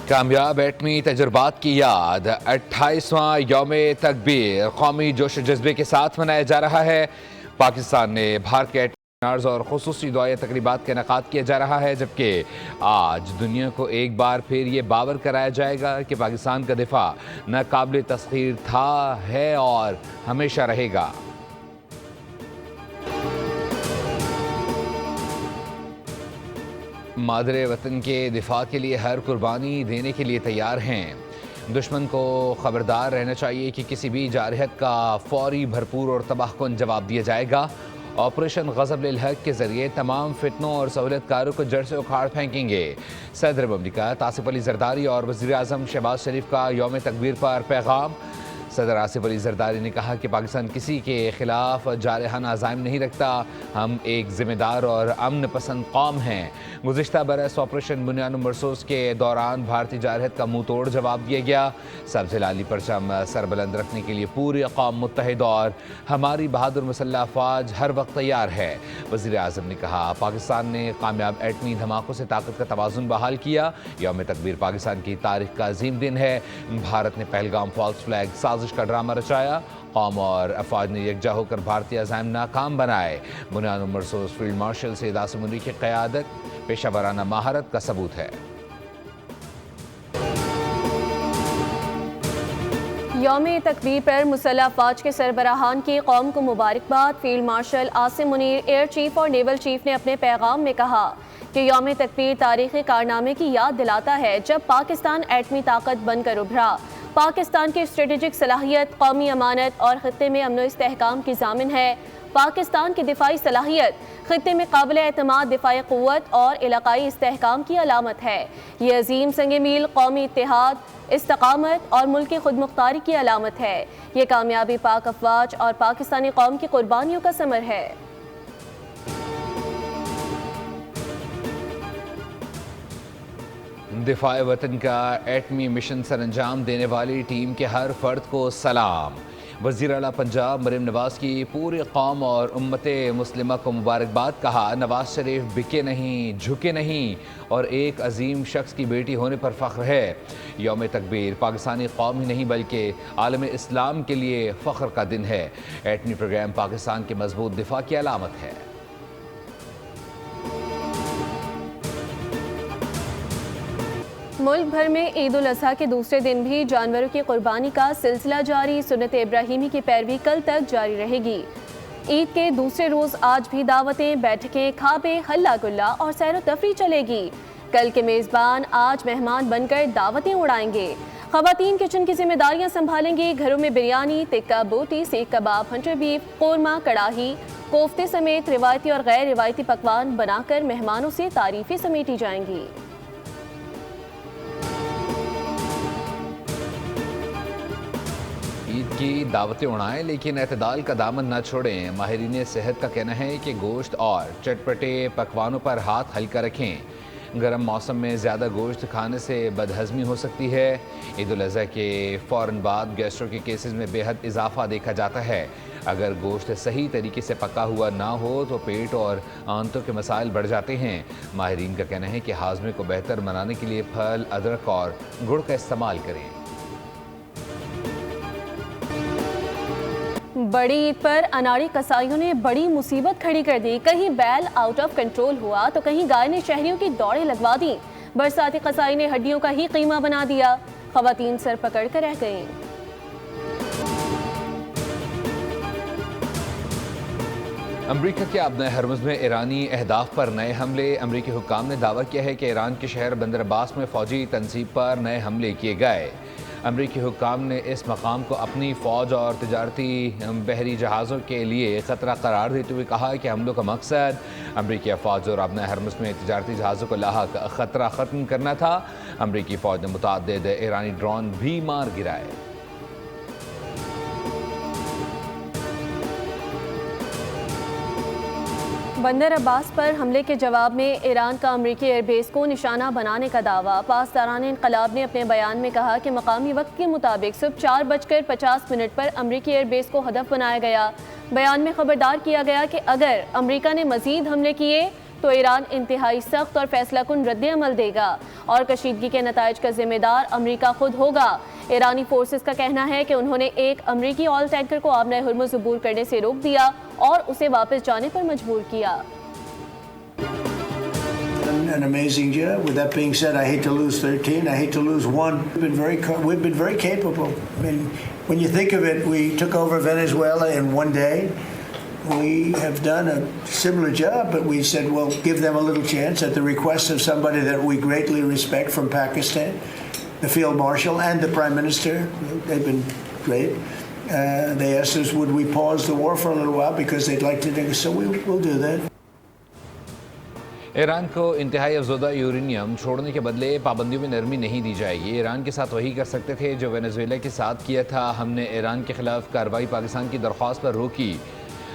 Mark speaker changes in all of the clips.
Speaker 1: کامیاب ایٹمی تجربات کی یاد 28واں یوم تکبیر قومی جوش و جذبے کے ساتھ منایا جا رہا ہے۔ پاکستان نے بھارت کے ایٹمی اور خصوصی دعائیہ تقریبات کا انعقاد کیا جا رہا ہے، جبکہ آج دنیا کو ایک بار پھر یہ باور کرایا جائے گا کہ پاکستان کا دفاع ناقابل تسخیر تھا، ہے اور ہمیشہ رہے گا۔ مادر وطن کے دفاع کے لیے ہر قربانی دینے کے لیے تیار ہیں۔ دشمن کو خبردار رہنا چاہیے کہ کسی بھی جارحیت کا فوری، بھرپور اور تباہ کن جواب دیا جائے گا۔ آپریشن غضب للحق کے ذریعے تمام فتنوں اور سہولت کاروں کو جڑ سے اکھاڑ پھینکیں گے۔ صدر مملکت آصف علی زرداری اور وزیر اعظم شہباز شریف کا یوم تکبیر پر پیغام۔ صدر آصف علی زرداری نے کہا کہ پاکستان کسی کے خلاف جارحانہ عزائم نہیں رکھتا، ہم ایک ذمہ دار اور امن پسند قوم ہیں۔ گزشتہ برس آپریشن بنیاد مرصوص کے دوران بھارتی جارحیت کا منہ توڑ جواب دیا گیا۔ سبز لالی پرچم سربلند رکھنے کے لیے پوری قوم متحد اور ہماری بہادر مسلح افواج ہر وقت تیار ہے۔ وزیر اعظم نے کہا پاکستان نے کامیاب ایٹمی دھماکوں سے طاقت کا توازن بحال کیا۔ یوم تکبیر پاکستان کی تاریخ کا عظیم دن ہے۔ بھارت نے پہلگام فالس فلیگ سازش کا ڈرامہ رچایا، قوم اور افواج نے یکجا ہو کر بھارتی عزائم ناکام بنائے۔ بنیاد مرصوص فیلڈ مارشل سید عاصم منی کی قیادت پیشہ ورانہ مہارت کا ثبوت ہے۔
Speaker 2: یوم تکبیر پر مسلح افواج کے سربراہان کی قوم کو مبارکباد۔ Field marshal Asim Munir, air chief اور نیول چیف نے اپنے پیغام میں کہا کہ یوم تکبیر تاریخی کارنامے کی یاد دلاتا ہے جب پاکستان ایٹمی طاقت بن کر ابھرا۔ پاکستان کی اسٹریٹجک صلاحیت قومی امانت اور خطے میں امن و استحکام کی ضامن ہے۔ پاکستان کی دفاعی صلاحیت خطے میں قابل اعتماد دفاعی قوت اور علاقائی استحکام کی علامت ہے۔ یہ عظیم سنگ میل قومی اتحاد، استقامت اور ملکی خود مختاری کی علامت ہے۔ یہ کامیابی پاک افواج اور پاکستانی قوم کی قربانیوں کا ثمر ہے۔
Speaker 1: دفاع وطن کا ایٹمی مشن سر انجام دینے والی ٹیم کے ہر فرد کو سلام۔ وزیر اعلیٰ پنجاب مریم نواز کی پوری قوم اور امت مسلمہ کو مبارکباد۔ کہا نواز شریف بکے نہیں، جھکے نہیں اور ایک عظیم شخص کی بیٹی ہونے پر فخر ہے۔ یوم تکبیر پاکستانی قوم ہی نہیں بلکہ عالم اسلام کے لیے فخر کا دن ہے۔ ایٹمی پروگرام پاکستان کے مضبوط دفاع کی علامت ہے۔
Speaker 2: ملک بھر میں عید الاضحیٰ کے دوسرے دن بھی جانوروں کی قربانی کا سلسلہ جاری۔ سنت ابراہیمی کی پیروی کل تک جاری رہے گی۔ عید کے دوسرے روز آج بھی دعوتیں، بیٹھکیں، کھابے، ہلا گلا اور سیر و تفریح چلے گی۔ کل کے میزبان آج مہمان بن کر دعوتیں اڑائیں گے۔ خواتین کچن کی ذمہ داریاں سنبھالیں گی۔ گھروں میں بریانی، ٹکہ بوٹی، سیخ کباب، ہنٹر بیف، قورمہ، کڑاہی، کوفتے سمیت روایتی اور غیر روایتی پکوان بنا کر مہمانوں سے تعریفیں سمیٹی جائیں گی۔
Speaker 1: عید کی دعوتیں اڑائیں لیکن اعتدال کا دامن نہ چھوڑیں۔ ماہرین صحت کا کہنا ہے کہ گوشت اور چٹپٹے پکوانوں پر ہاتھ ہلکا رکھیں۔ گرم موسم میں زیادہ گوشت کھانے سے بدہضمی ہو سکتی ہے۔ عید الاضحیٰ کے فوراً بعد گیسٹرو کے کیسز میں بے حد اضافہ دیکھا جاتا ہے۔ اگر گوشت صحیح طریقے سے پکا ہوا نہ ہو تو پیٹ اور آنتوں کے مسائل بڑھ جاتے ہیں۔ ماہرین کا کہنا ہے کہ ہاضمے کو بہتر بنانے کے لیے پھل، ادرک اور گڑ کا استعمال کریں۔
Speaker 2: بڑی عید پر اناڑی قصائیوں نے بڑی مصیبت کھڑی کر دی۔ کہیں بیل آؤٹ آف کنٹرول ہوا تو کہیں گائے نے شہریوں کی دوڑیں لگوا دیں۔ برساتی قصائی نے ہڈیوں کا ہی قیمہ بنا دیا۔ خواتین سر پکڑ کر رہ گئیں۔
Speaker 1: امریکہ کے آبنائے ہرمز میں ایرانی اہداف پر نئے حملے۔ امریکی حکام نے دعویٰ کیا ہے کہ ایران کے شہر بندر عباس میں فوجی تنصیب پر نئے حملے کیے گئے۔ امریکی حکام نے اس مقام کو اپنی فوج اور تجارتی بحری جہازوں کے لیے خطرہ قرار دیتے ہوئے کہا کہ حملوں کا مقصد امریکی افواج اور آبنائے ہرمز میں تجارتی جہازوں کو لاحق خطرہ ختم کرنا تھا۔ امریکی فوج نے متعدد ایرانی ڈرون بھی مار گرائے۔
Speaker 2: بندر عباس پر حملے کے جواب میں ایران کا امریکی ایئر بیس کو نشانہ بنانے کا دعویٰ۔ پاسداران انقلاب نے اپنے بیان میں کہا کہ مقامی وقت کے مطابق صبح 4:50 پر امریکی ایئر بیس کو ہدف بنایا گیا۔ بیان میں خبردار کیا گیا کہ اگر امریکہ نے مزید حملے کیے تو ایران انتہائی سخت اور فیصلہ کن رد عمل دے گا اور کشیدگی کے نتائج کا ذمہ دار امریکہ خود ہوگا۔ ایرانی فورسز کا کہنا ہے کہ انہوں نے ایک امریکی آئل ٹینکر کو آبنۂ ہرمز عبور کرنے سے روک دیا اور اسے واپس جانے پر مجبور کیا۔
Speaker 3: An amazing job. With that being said, I hate to lose 13. I hate to lose one. We've been very capable. I mean, when you think of it, we took over Venezuela in one day. We have done a similar job, but we said, well, give them a little chance at the request of somebody that we greatly respect from Pakistan, the Field Marshal and the Prime Minister. They've been great. They asked us, would we pause the war for a little while because they'd like to do so. We'll do that.
Speaker 1: Iran کو انتہائی افزودہ uranium چھوڑنے کے بدلے پابندیوں میں نرمی نہیں دی جائے گی۔ ایران کے ساتھ وہی کر سکتے تھے جو وینزویلا کے ساتھ کیا تھا۔ ہم نے ایران کے خلاف کارروائی پاکستان کی درخواست پر روکی۔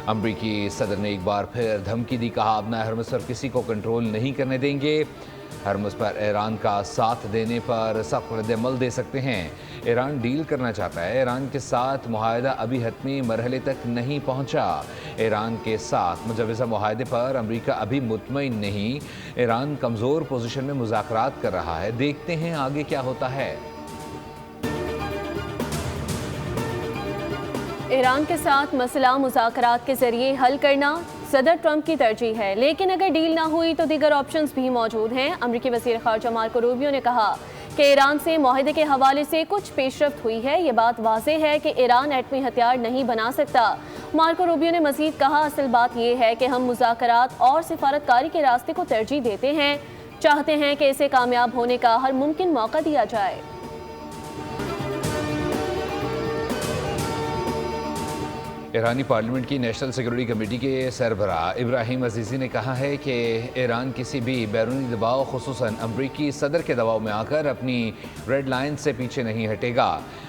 Speaker 1: امریکی صدر نے ایک بار پھر دھمکی دی، کہا آبنائے ہرمز پر کسی کو کنٹرول نہیں کرنے دیں گے۔ ہرمز پر ایران کا ساتھ دینے پر سخت رد عمل دے سکتے ہیں۔ ایران ڈیل کرنا چاہتا ہے۔ ایران کے ساتھ معاہدہ ابھی حتمی مرحلے تک نہیں پہنچا۔ ایران کے ساتھ مجوزہ معاہدے پر امریکہ ابھی مطمئن نہیں۔ ایران کمزور پوزیشن میں مذاکرات کر رہا ہے۔ دیکھتے ہیں آگے کیا ہوتا ہے۔
Speaker 2: ایران کے ساتھ مسئلہ مذاکرات کے ذریعے حل کرنا صدر ٹرمپ کی ترجیح ہے، لیکن اگر ڈیل نہ ہوئی تو دیگر آپشنز بھی موجود ہیں۔ امریکی وزیر خارجہ مارکو روبیو نے کہا کہ ایران سے معاہدے کے حوالے سے کچھ پیش رفت ہوئی ہے۔ یہ بات واضح ہے کہ ایران ایٹمی ہتھیار نہیں بنا سکتا۔ مارکو روبیو نے مزید کہا، اصل بات یہ ہے کہ ہم مذاکرات اور سفارتکاری کے راستے کو ترجیح دیتے ہیں، چاہتے ہیں کہ اسے کامیاب ہونے کا ہر ممکن موقع دیا جائے۔
Speaker 1: ایرانی پارلیمنٹ کی نیشنل سیکورٹی کمیٹی کے سربراہ ابراہیم عزیزی نے کہا ہے کہ ایران کسی بھی بیرونی دباؤ خصوصاً امریکی صدر کے دباؤ میں آ کر اپنی ریڈ لائن سے پیچھے نہیں ہٹے گا۔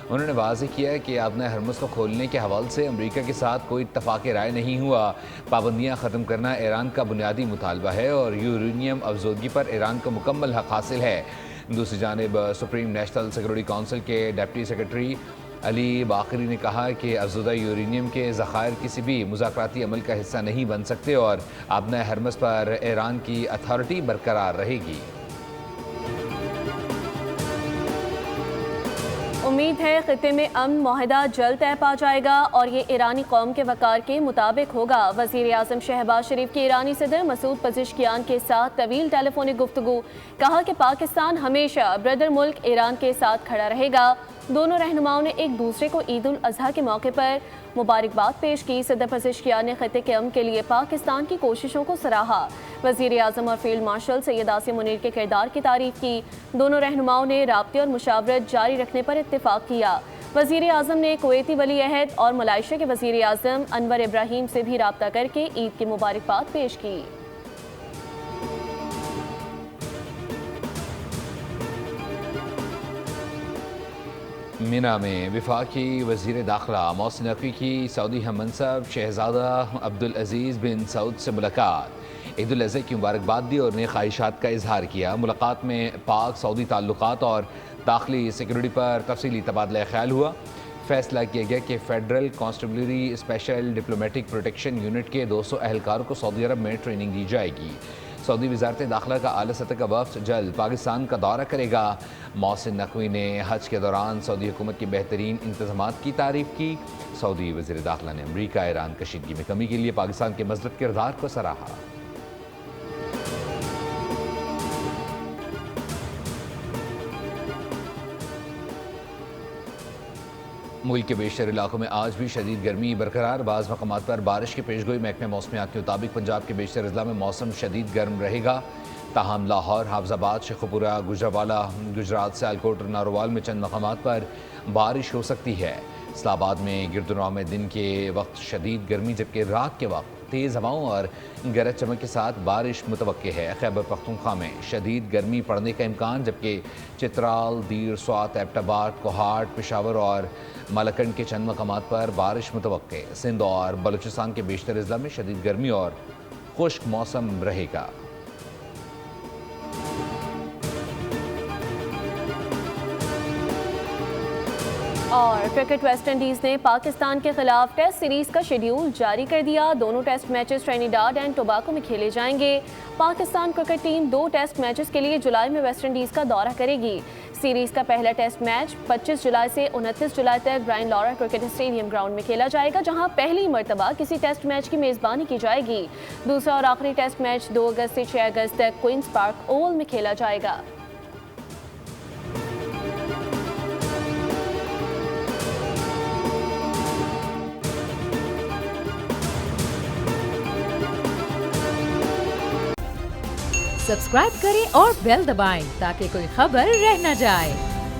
Speaker 1: انہوں نے واضح کیا کہ آبنائے ہرمز کو کھولنے کے حوالے سے امریکہ کے ساتھ کوئی اتفاق رائے نہیں ہوا۔ پابندیاں ختم کرنا ایران کا بنیادی مطالبہ ہے اور یورینیم افزودگی پر ایران کو مکمل حق حاصل ہے۔ دوسری جانب سپریم نیشنل سیکورٹی کونسل کے ڈپٹی سیکرٹری علی باقری نے کہا کہ افزودہ یورینیم کے ذخائر کسی بھی مذاکراتی عمل کا حصہ نہیں بن سکتے اور آبنائے ہرمز پر ایران کی اتھارٹی برقرار رہے گی۔
Speaker 2: امید ہے خطے میں امن معاہدہ جلد طے پا جائے گا اور یہ ایرانی قوم کے وقار کے مطابق ہوگا۔ وزیر اعظم شہباز شریف کی ایرانی صدر مسعود پزشکیان کے ساتھ طویل ٹیلی فونک گفتگو، کہا کہ پاکستان ہمیشہ بردر ملک ایران کے ساتھ کھڑا رہے گا۔ دونوں رہنماؤں نے ایک دوسرے کو عید الاضحیٰ کے موقع پر مبارکباد پیش کی۔ صدر پزشکیان نے خطے کے امن کے لیے پاکستان کی کوششوں کو سراہا۔ وزیر اعظم اور فیلڈ مارشل سید عاصم منیر کے کردار کی تعریف کی۔ دونوں رہنماؤں نے رابطے اور مشاورت جاری رکھنے پر اتفاق کیا۔ وزیر اعظم نے کویتی ولی عہد اور ملائیشیا کے وزیر اعظم انور ابراہیم سے بھی رابطہ کر کے عید کی مبارکباد پیش کی۔
Speaker 1: مینا میں وفاقی وزیر داخلہ محسن نقوی کی سعودی ہم منصب شہزادہ عبدالعزیز بن سعود سے ملاقات۔ عید الاضحیٰ کی مبارکباد دی اور نیک خواہشات کا اظہار کیا۔ ملاقات میں پاک سعودی تعلقات اور داخلی سیکورٹی پر تفصیلی تبادلہ خیال ہوا۔ فیصلہ کیا گیا کہ federal constabulary special diplomatic protection unit کے 200 اہلکاروں کو سعودی عرب میں ٹریننگ دی جائے گی۔ سعودی وزارت داخلہ کا اعلیٰ سطح کا وفد جلد پاکستان کا دورہ کرے گا۔ محسن نقوی نے حج کے دوران سعودی حکومت کے بہترین انتظامات کی تعریف کی۔ سعودی وزیر داخلہ نے امریکہ ایران کشیدگی میں کمی کے لیے پاکستان کے مثبت کردار کو سراہا۔ ملک کے بیشتر علاقوں میں آج بھی شدید گرمی برقرار، بعض مقامات پر بارش کی پیشگوئی۔ محکمہ موسمیات کے مطابق پنجاب کے بیشتر اضلاع میں موسم شدید گرم رہے گا، تاہم لاہور، حافظ آباد، شیخو پورہ، گجرانوالہ، گجرات، سیالکوٹ اور ناروال میں چند مقامات پر بارش ہو سکتی ہے۔ اسلام آباد میں گردنواہ میں دن کے وقت شدید گرمی جبکہ رات کے وقت تیز ہواؤں اور گرج چمک کے ساتھ بارش متوقع ہے۔ خیبر پختونخوا میں شدید گرمی پڑنے کا امکان جبکہ چترال، دیر، سوات، ایبٹ آباد، کوہاٹ، پشاور اور مالاکنڈ کے چند مقامات پر بارش متوقع۔ سندھ اور بلوچستان کے بیشتر اضلاع میں شدید گرمی اور خشک موسم رہے گا۔
Speaker 2: اور کرکٹ ویسٹ انڈیز نے پاکستان کے خلاف ٹیسٹ سیریز کا شیڈیول جاری کر دیا. دونوں test matches Trinidad and Tobago میں کھیلے جائیں گے. Pakistan cricket team 2 test matches کے لیے جولائی میں ویسٹ انڈیز کا دورہ کرے گی. سیریز کا پہلا ٹیسٹ میچ 25 جولائی سے 29 جولائی تک Brian Lara cricket stadium ground میں کھیلا جائے گا، جہاں پہلی مرتبہ کسی ٹیسٹ میچ کی میزبانی کی جائے گی. دوسرا اور آخری ٹیسٹ میچ 2 اگست سے 6 اگست تک کوئنز پارک اوول میں کھیلا جائے گا.
Speaker 4: سبسکرائب کریں اور بیل دبائیں تاکہ کوئی خبر رہ نہ جائے.